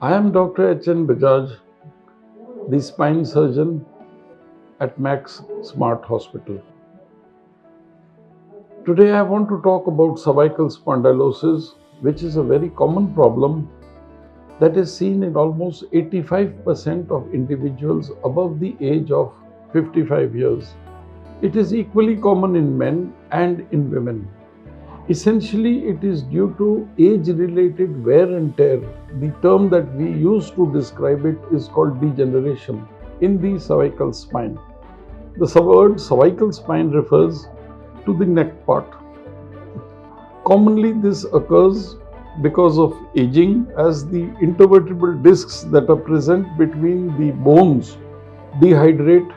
I am Dr. H.N. Bajaj, the spine surgeon at Max Smart Hospital. Today I want to talk about cervical spondylosis, which is a very common problem that is seen in almost 85% of individuals above the age of 55 years. It is equally common in men and in women. Essentially, it is due to age-related wear and tear. The term that we use to describe it is called degeneration in the cervical spine. The word cervical spine refers to the neck part. Commonly, this occurs because of aging, as the intervertebral discs that are present between the bones dehydrate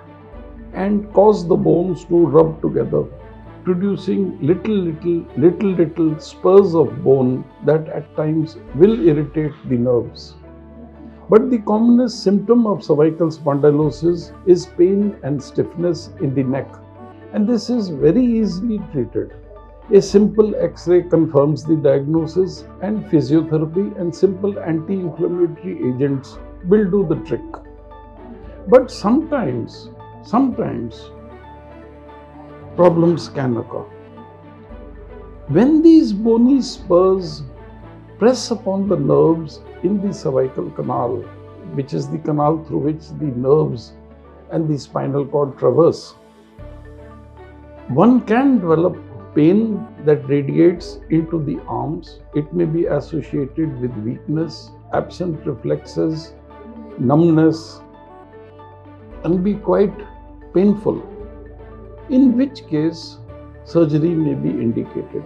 and cause the bones to rub together, producing little spurs of bone that at times will irritate the nerves. But the commonest symptom of cervical spondylosis is pain and stiffness in the neck, and this is very easily treated. A simple X-ray confirms the diagnosis, and physiotherapy and simple anti-inflammatory agents will do the trick. But sometimes problems can occur. When these bony spurs press upon the nerves in the cervical canal, which is the canal through which the nerves and the spinal cord traverse, one can develop pain that radiates into the arms. It may be associated with weakness, absent reflexes, numbness, and be quite painful, in which case surgery may be indicated.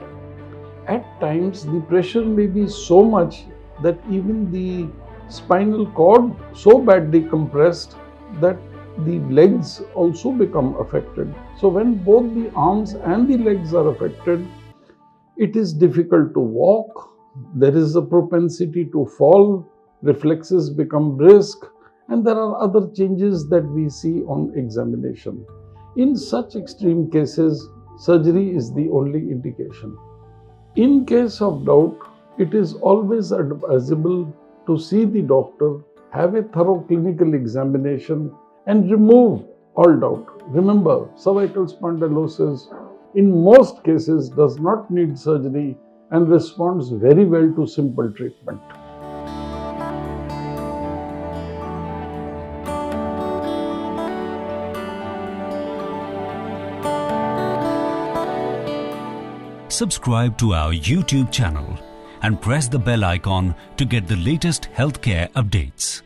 At times, the pressure may be so much that even the spinal cord so badly compressed that the legs also become affected. So when both the arms and the legs are affected, it is difficult to walk. There is a propensity to fall, reflexes become brisk, and there are other changes that we see on examination. In such extreme cases, surgery is the only indication. In case of doubt, it is always advisable to see the doctor, have a thorough clinical examination, and remove all doubt. Remember, cervical spondylosis in most cases does not need surgery and responds very well to simple treatment. Subscribe to our YouTube channel and press the bell icon to get the latest healthcare updates.